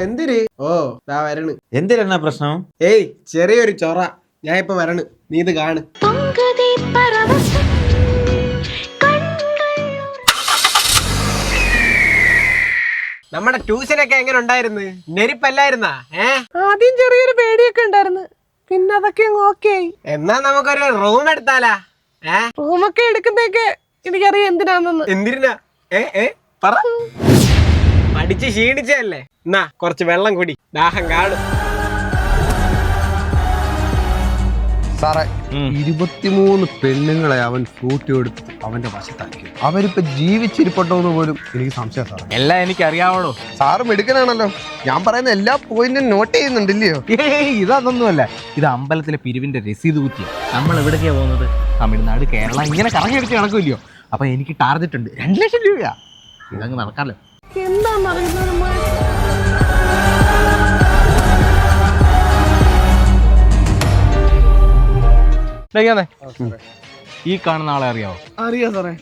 എന്തിര്? ഓ ദാ വരണ്. എന്തിനാ പ്രശ്നം? ഏയ് ചെറിയൊരു ചൊറ. ഞാൻ ഇപ്പൊ വരണ്, നീ ഇത് കാണ്. നമ്മുടെ ട്യൂഷനൊക്കെ എങ്ങനെ ഉണ്ടായിരുന്നു? നെരിപ്പല്ലായിരുന്നാ? ആദ്യം ചെറിയൊരു പേടിയൊക്കെ ഉണ്ടായിരുന്നു, പിന്നെ അതൊക്കെ ഓക്കെ ആയി. എന്നാ നമുക്കൊരു റൂം എടുത്താലാ? റൂമൊക്കെ എടുക്കുന്നതൊക്കെ എനിക്കറിയാം എന്തിനാണെന്ന്. എന്തിനാ? പറ. പഠിച്ച് ക്ഷീണിച്ചല്ലേ? എന്നാ കുറച്ച് വെള്ളം കുടി, ദാഹം കാണും. സാറേ, 23 പെണ്ണുങ്ങളെ അവൻ ഫ്രൂട്ടി എടുത്ത് അവന്റെ വശത്താക്കി. അവരിപ്പോ ജീവിച്ചിരിപ്പട്ടോന്ന് പോലും എനിക്ക് സംശയം സാറേ. എല്ലാം എനിക്ക് അറിയാവണോ. സാറ് മെടുക്കനാണല്ലോ. ഞാൻ പറയുന്ന എല്ലാ പോയിന്റും നോട്ട് ചെയ്യുന്നുണ്ടില്ലയോ? ഇതൊന്നുമല്ല, ഇത് അമ്പലത്തിലെ പിരിവിന്റെ രസീത് കുറ്റിയ. നമ്മൾ എവിടേക്കാ പോകുന്നത്? തമിഴ്നാട്, കേരളം, ഇങ്ങനെ കറങ്ങിയടിച്ച് നടക്കില്ലയോ. അപ്പൊ എനിക്ക് ടാർഗറ്റ് ഉണ്ട് 2 ലക്ഷം രൂപയാ. ഇതങ്ങ് നടക്കാമല്ലോ. ഈ കാണുന്ന ആളെ അറിയാവോ? അറിയാം സാറേ.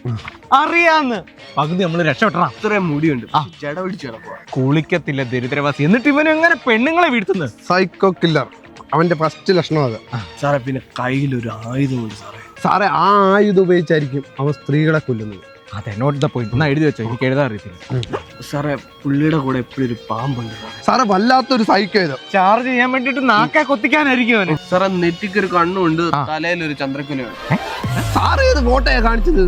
അറിയാന്ന് പകുതി നമ്മള് രക്ഷപ്പെട്ടണം. ഇത്രയും മുടിയുണ്ട്, ജട പിടിച്ചു കിടക്കുക. കുളിക്കത്തില്ല ദരിദ്രവാസി. എന്നിട്ട് ഇവന് എങ്ങനെ പെണ്ണുങ്ങളെ വീഴ്ത്തുന്നത്? Psycho killer. അവന്റെ ഫസ്റ്റ് ലക്ഷണം അത്. സാറേ, പിന്നെ കയ്യിലൊരു ആയുധമുണ്ട് സാറേ. സാറേ, ആ ആയുധം ഉപയോഗിച്ചായിരിക്കും അവൻ സ്ത്രീകളെ കൊല്ലുന്നത്. അതെന്നോട്ട് പോയിട്ട് എന്നാ എഴുതി വെച്ചോ, എനിക്ക് എഴുതാൻ അറിയത്തില്ല. സാറേ, പുള്ളിയുടെ കൂടെ എപ്പോഴും ഒരു പാമ്പുണ്ട് സാറേ. വല്ലാത്തൊരു സൈക്കോ ഇത്. ചാർജ് ചെയ്യാൻ വേണ്ടിട്ട് നാക്കാ കൊത്തിക്കാനായിരിക്കും അവന്. സാറേ, നെറ്റിക്കൊരു കണ്ണുണ്ട്, തലയിലൊരു ചന്ദ്രക്കുലയുണ്ട്. സാറേ, ഇത് ഫോട്ടോയാ കാണിച്ചത്.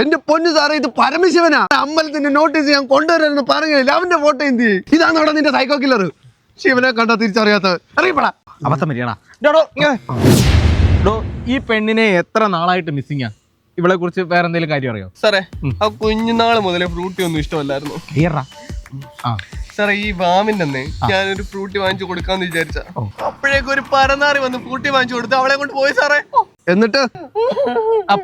എന്റെ പൊന്നു സാറേ, ഇത് പരമശിവനാ. അമ്പലത്തിന്റെ നോട്ടീസ് ഞാൻ കൊണ്ടുവരാമെന്ന് പറഞ്ഞില്ല. അവന്റെ ഫോട്ടോ എന്ത് ചെയ്യും? ഇതാണ് അവിടെ നിന്റെ സൈക്കോ കില്ലർ. ശിവനെ കണ്ടാ തിരിച്ചറിയാത്ത അറിയപ്പെടാ. അവസ്ഥ മരിയാണോ? ഈ പെണ്ണിനെ എത്ര നാളായിട്ട് മിസ്സിങ്ങാ? ഇവളെ കുറിച്ച് വേറെ എന്തെങ്കിലും കാര്യം അറിയോ? സാറേ, ആ കുഞ്ഞുനാള് മുതലേ ഫ്രൂട്ടി ഒന്നും ഇഷ്ടമല്ലായിരുന്നു സാറേ. ഈ വാമിന്റെ ഞാനൊരു ഫ്രൂട്ടി വാങ്ങിച്ചു കൊടുക്കാന്ന് വിചാരിച്ച, അപ്പോഴേക്കും ഒരു പരനാറി വന്ന് ഫ്രൂട്ടി വാങ്ങിച്ചു കൊടുത്ത് അവളെ കൊണ്ട് പോയി സാറേ. എന്നിട്ട്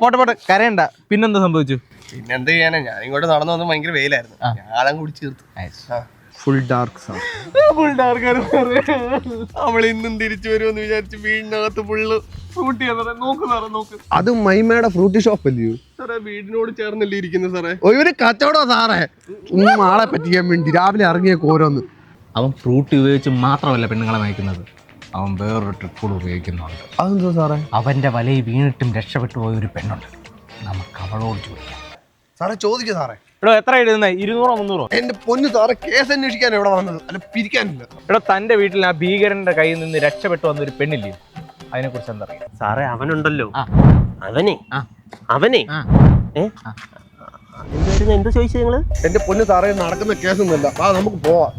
പോട്ടെ കരയണ്ട. പിന്നെന്താ സംഭവിച്ചു? പിന്നെന്ത് ചെയ്യാനാ, ഞാൻ ഇങ്ങോട്ട് നടന്നു വന്ന് ഭയങ്കര വെയിലായിരുന്നു. ഞാനും കുടിച്ചു തീർത്തു. Full dark sir. Full dark. അവൾ ഇന്നും തിരിച്ചു വരുമെന്ന് വിചാരിച്ച് വീടിനകത്ത് ഫുള്ള് ഫ്രൂട്ടി. നോക്ക്. അത് മൈമയുടെ ഫ്രൂട്ടി ഷോപ്പ് അല്ലയോ സാറേ? വീടിനോട് ചേർന്നല്ലേ ഇരിക്കുന്നത് സാറേ. ഒരു കച്ചവടോ സാറേ. ആളെ പറ്റിക്കാൻ വേണ്ടി രാവിലെ ഇറങ്ങിയേക്ക് ഓരോന്ന്. അവൻ ഫ്രൂട്ടി ഉപയോഗിച്ച് മാത്രമല്ല പെണ്ണുങ്ങളെ നയിക്കുന്നത്, അവൻ വേറൊരു ട്രിക്ക് കൂടെ ഉപയോഗിക്കുന്നുണ്ട്. അതെന്തോ സാറേ? അവന്റെ വലയിൽ വീണിട്ടും രക്ഷപ്പെട്ടു പോയ ഒരു പെണ്ണുണ്ട്. നമുക്ക് അവളോട് ചോദിക്കാം. സാറേ, ചോദിക്കും സാറേ. എത്ര എഴുതുന്ന? 200 300? എന്റെ പൊന്നു സാറേ, കേസ് അന്വേഷിക്കാൻ എവിടെ വന്നത്, അല്ല പിരിക്കാനില്ല. തന്റെ വീട്ടിൽ ആ ഭീകരന്റെ കയ്യിൽ നിന്ന് രക്ഷപ്പെട്ടു വന്ന ഒരു പെണ്ണില്ലേ, അതിനെ കുറിച്ച് എന്താ പറയാ? സാറേ, അവനുണ്ടല്ലോ, അവനെ എന്താ ചോദിച്ചത് നിങ്ങള്? എന്റെ പൊന്നു സാറേ, നടക്കുന്ന കേസൊന്നുമല്ല. നമുക്ക് പോവാം.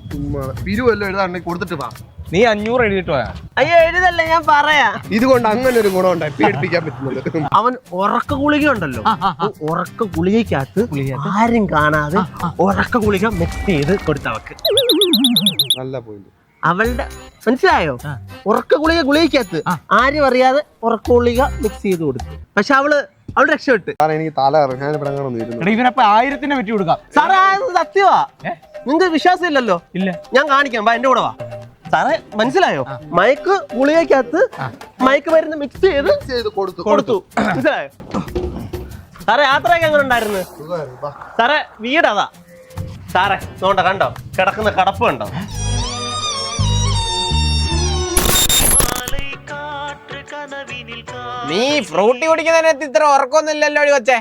പിരിവല്ലോ എഴുതാണ്ടെങ്കിൽ കൊടുത്തിട്ട് വാ. നീ 500 എഴുതിട്ട് പോയാ? അയ്യോ, എഴുതല്ല, ഞാൻ പറയാ. ഇതുകൊണ്ട് അങ്ങനെ ഒരു ഗുണം ഉണ്ടായി, പേടിപ്പിക്കാൻ പറ്റുന്നത്. അവൻ ഉറക്ക ഗുളിക ഉണ്ടല്ലോ, ഉറക്ക ഗുളികക്കകത്ത് ആരും കാണാതെ ഉറക്ക ഗുളിക മിക്സ് ചെയ്ത് കൊടുത്തവക്ക്. നല്ല പോയിന്റ്. അവളുടെ മനസ്സിലായോ? ഉറക്ക ഗുളികക്കകത്ത് ആരും അറിയാതെ ഉറക്ക ഗുളിക മിക്സ് ചെയ്ത് കൊടുത്തു. പക്ഷെ അവള് രക്ഷപ്പെട്ട്. എനിക്ക് തല ഇവനപ്പ 1000-നെ പറ്റി കൊടുക്കാം സാറേ. സത്യവാ, നിങ്ങൾക്ക് വിശ്വാസം ഇല്ലല്ലോ? ഇല്ല, ഞാൻ കാണിക്കാം. എന്റെ കൂടെ വാ സാറേ. മനസ്സിലായോ? മയക്ക് ഗുളികക്കകത്ത് മയക്ക് മരുന്ന് മിക്സ് ചെയ്ത് കൊടുത്തു. മനസ്സിലായോ സാറേ? യാത്രയൊക്കെ എങ്ങനെ ഉണ്ടായിരുന്നു സാറേ? വീടതാ സാറേ. നോണ്ട, കണ്ടോ കിടക്കുന്ന കടപ്പ് കണ്ടോ? നീ ഫ്രൂട്ടി കുടിക്കുന്നതിനകത്ത് ഇത്ര ഉറക്കൊന്നുമില്ലല്ലോ കൊച്ചേ.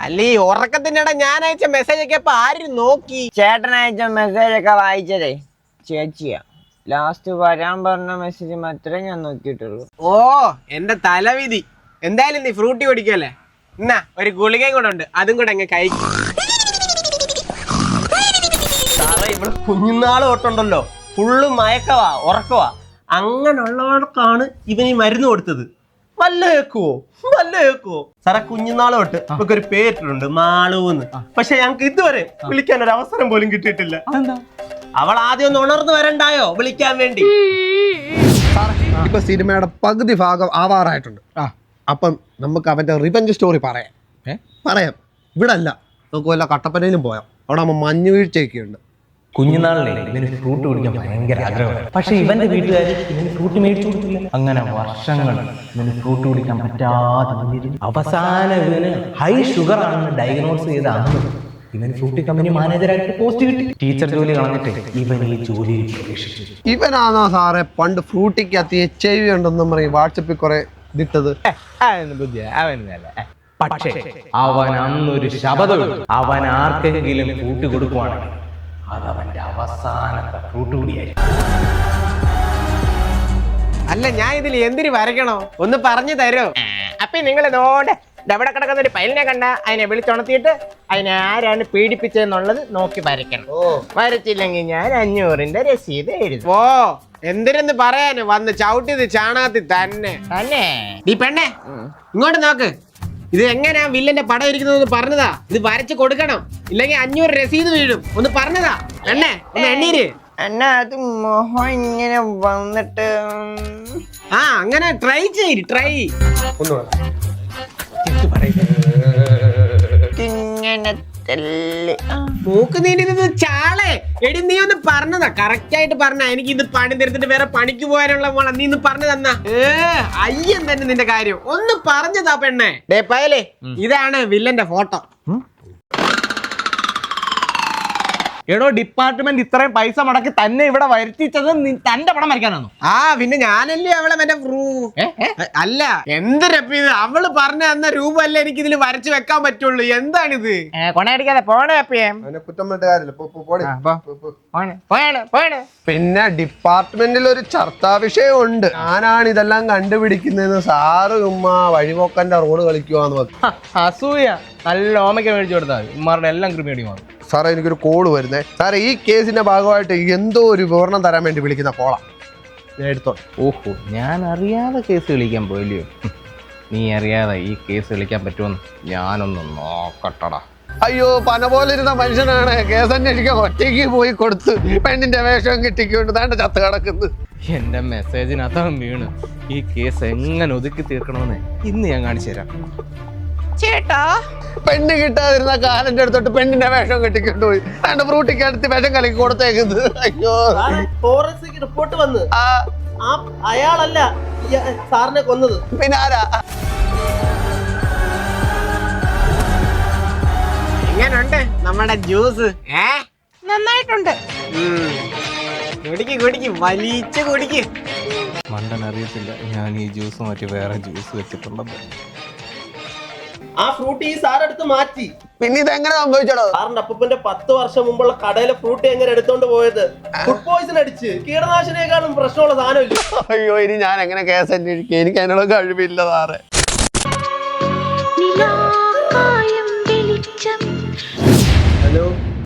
അല്ല, ഈ ഉറക്കത്തിന്റെ ഇടം ഞാൻ അയച്ച മെസ്സേജ് ഒക്കെ ഇപ്പൊ ആരും നോക്കി? ചേട്ടൻ അയച്ച മെസ്സേജ് ഒക്കെ വായിച്ചതേ ചേച്ചിയാ. ലാസ്റ്റ് വരാൻ പറഞ്ഞ മെസ്സേജ് മാത്രമേ ഞാൻ നോക്കിയിട്ടുള്ളൂ. ഓ, എന്റെ തലവിധി. എന്തായാലും നീ ഫ്രൂട്ടി കുടിക്കല്ലേ? എന്നാ ഒരു ഗുളികയും കൂടെ ഉണ്ട്, അതും കൂടെ അങ്ങ് കഴിക്കും. സാറേ, ഇവിടെ കുഞ്ഞുനാള് തൊട്ടുണ്ടല്ലോ ഫുള്ള് മയക്കവാ, ഉറക്കവാ. അങ്ങനെയുള്ളവർക്കാണ് ഇവൻ ഈ മരുന്ന് കൊടുത്തത്. വല്ല കേക്കുവോ സാറേ? കുഞ്ഞുനാള് തൊട്ട് ഇവർക്ക് ഒരു പേരിട്ടുണ്ട്, മാളൂന്ന്. പക്ഷെ ഞങ്ങക്ക് ഇതുവരെ വിളിക്കാൻ ഒരു അവസരം പോലും കിട്ടിയിട്ടില്ല. അവൾ ആദ്യം ഒന്ന് ഉണർന്നു വരണ്ടായോ വിളിക്കാൻ വേണ്ടി? ഇപ്പൊ സിനിമയുടെ പകുതി ഭാഗം ആവാറായിട്ടുണ്ട്. അപ്പം നമുക്ക് അവന്റെ റിവെഞ്ച് സ്റ്റോറി പറയാം. ഇവിടെ അല്ല, നമുക്ക് വല്ല കട്ടപ്പനയിലും പോയാം. അവിടെ ആകുമ്പോൾ മഞ്ഞ് വീഴ്ചയൊക്കെ ഉണ്ട്. കുഞ്ഞുനാളിലെ ഇവന് ഫ്രൂട്ട് കുടിക്കാൻ ഭയങ്കര ആഗ്രഹമാണ്. പക്ഷെ ഇവന്റെ വീട്ടുകാർ ഇവന് ഫ്രൂട്ട് മേടിച്ചു കൊടുത്തില്ല. അങ്ങനെ വർഷങ്ങൾ ഇവന് ഫ്രൂട്ട് കുടിക്കാൻ പറ്റാതെ അവസാനം ഇവന് ഹൈ ഷുഗർ ആണെന്ന് ഡയഗ്നോസ് ചെയ്ത അന്ന് ഇവൻ ഫ്രൂട്ടി കമ്പനി മാനേജറായിട്ട് പോസ്റ്റ് കിട്ടി. ടീച്ചർ ജോലി കളഞ്ഞിട്ട് ഇവൻ ഈ ജോലിയിൽ പ്രവേശിച്ചു. ഇവനാണോ സാറേ പണ്ട് ഫ്രൂട്ടിക്കകത്ത് HIV ഉണ്ടെന്നും പറയും വാട്സപ്പിൽ കുറെ ഇതിട്ടത്? പക്ഷേ അവൻ അന്നൊരു ശപഥം എടുത്തു. അവൻ ആർക്കെങ്കിലും ഫ്രൂട്ട് കൊടുക്കുവാണെങ്കിൽ അത് അവന്റെ അവസാനത്തെ ഫ്രൂട്ട് കൂടിയായി. അല്ല ഞാൻ ഇതിൽ എന്തിനു വരയ്ക്കണോ ഒന്ന് പറഞ്ഞു തരോ? അപ്പൊ നിങ്ങൾ ഇതോടെ എവിടെ കിടക്കുന്ന ഒരു പൈലിനെ കണ്ട അതിനെ വിളിച്ചുണർത്തിയിട്ട് അതിനെ ആരാണ് പീഡിപ്പിച്ചതെന്നുള്ളത് നോക്കി വരയ്ക്കണം. വരച്ചില്ലെങ്കിൽ ഞാൻ 500ന്റെ രസീത് എഴുതും. ഓ എന്തിനെന്ന് പറയാന് വന്ന് ചവിട്ടിയത് ചാണകത്തി തന്നെ തന്നെ. നീ പെണ്ണെ ഇങ്ങോട്ട് നോക്ക്. ഇത് എങ്ങനെയാ വില്ലന്റെ പടം ഇരിക്കുന്നത് പറഞ്ഞതാ. ഇത് വരച്ച് കൊടുക്കണം, ഇല്ലെങ്കിൽ 500 രസീത് വീഴും. ഒന്ന് പറഞ്ഞതാ പെണ്ണെ, ഒന്ന് എണ്ണീര്. എന്നാ അത് മുഖം ഇങ്ങനെ വന്നിട്ട് ആ അങ്ങനെ ട്രൈ ചെയ്യ് ട്രൈ. ഇങ്ങനെ തെല്ല്. മൂക്ക് നീണ്ടിരുന്നത് ചാളെ. എടി നീ ഒന്ന് പറഞ്ഞതാ, കറക്റ്റ് ആയിട്ട് പറഞ്ഞ. എനിക്ക് ഇത് പണി തീർത്തിട്ട് വേറെ പണിക്ക് പോകാനുള്ള മോളെ നീ ഒന്ന് പറഞ്ഞു തന്നാ. അയ്യം തന്നെ നിന്റെ കാര്യം ഒന്ന് പറഞ്ഞതാ പെണ്ണെ. ഡേ പയലേ, ഇതാണ് വില്ലന്റെ ഫോട്ടോ. എടോ ഡിപ്പാർട്ട്മെന്റ് ഇത്രയും പൈസ മുടക്കി തന്നെ ഇവിടെ വരുത്തിച്ചത് തന്റെ പടം വരയ്ക്കാനാണോ? ആ പിന്നെ ഞാനല്ലേ അവളെ മറ്റേ അല്ല എന്തൊരപ്പ ഇത് അവള് പറഞ്ഞ തന്ന രൂപല്ലേ എനിക്ക് ഇതിൽ വരച്ചു വെക്കാൻ പറ്റുള്ളൂ. എന്താണിത്? കൊണയടിക്കാതെ പോണേ അപ്പേ. കുറ്റം പറഞ്ഞിട്ട് കാര്യമില്ല. പിന്നെ ഡിപ്പാർട്ട്മെന്റിൽ ഒരു ചർച്ചാ വിഷയം ഉണ്ട്. ഞാനാണ് ഇതെല്ലാം കണ്ടുപിടിക്കുന്നതെന്ന് സാറ് ഉമ്മ വഴിപോക്കന്റെ റോഡ് കളിക്കുവാന്ന് പറഞ്ഞു. അസൂയ. നല്ല ഓമയ്ക്ക് മേടിച്ചു കൊടുത്താൽ ഉമ്മാരുടെ എല്ലാം ക്രിമിനടി മാറും. സാറേ എനിക്കൊരു കോള് വരുന്നേ. സാറേ ഈ കേസിന്റെ ഭാഗമായിട്ട് എന്തോ ഒരു വിവരണം തരാൻ വേണ്ടി വിളിക്കുന്ന കോളാ. ഞാൻ എടുത്തോ. ഓഹോ, ഞാൻ അറിയാതെ കേസ് കളിക്കാൻ പോയില്ലയോ? നീ അറിയാതെ ഈ കേസ് കളിക്കാൻ പറ്റുമെന്ന് ഞാനൊന്ന് നോക്കട്ടടാ. അയ്യോ പന പോലെ ഇരുന്ന മനുഷ്യനാണ് കേസ് അന്വേഷിക്കാൻ ഒറ്റയ്ക്ക് പോയി കൊടുത്ത് പെണ്ണിന്റെ വേഷം കിട്ടിക്കൊണ്ട് താണ്ട് ചത്ത് കിടക്കുന്നത്. എന്റെ മെസ്സേജിനകത്ത് വീണ് ഈ കേസ് എങ്ങനെ ഒതുക്കി തീർക്കണമെന്ന് ഇന്ന് ഞാൻ കാണിച്ചു തരാം. ചേട്ടാ പെണ്ണ് കിട്ടാതിരുന്ന കാലന്റെ അടുത്തോട്ട് പെണ്ണിന്റെ വേഷം കെട്ടിക്കൊണ്ട് പോയി താണ്ട് ഫ്രൂട്ടിക്ക് അടുത്ത് വേഷം കളിക്ക് കൊടുത്തേക്കുന്നത്. അയ്യോ ഫോറൻസിക് റിപ്പോർട്ട് വന്ന് അയാളല്ല സാറിനെ കൊന്നത്. പിന്നെ ആരാ? എങ്ങനുണ്ട് നമ്മുടെ ജ്യൂസ്? നന്നായിട്ടുണ്ട്. കുടിക്ക് കുടിക്ക് വലിച്ച് കുടിക്ക്. മണ്ടൻ അറിയത്തില്ല ഞാൻ ഈ ജ്യൂസ് മാറ്റി വേറെ ജ്യൂസ് വെച്ചിട്ടുള്ളത്. ആ ഫ്രൂട്ട് ഈ സാറെടുത്ത് മാറ്റി. പിന്നെ ഇത് എങ്ങനെ സംഭവിച്ചോ? സാറിന്റെ അപ്പന്റെ 10 വർഷം മുമ്പുള്ള കടയിലെ ഫ്രൂട്ട് എങ്ങനെ എടുത്തോണ്ട് പോയത്? ഫുഡ് പോയിസൺ അടിച്ച്. കീടനാശിനേക്കാളും പ്രശ്നമുള്ള സാധനമില്ല. അയ്യോ ഇനി ഞാൻ എങ്ങനെ കേസ് അന്വേഷിക്കും? എനിക്ക് അതിനുള്ള കഴിവില്ല സാറേ. ഹലോ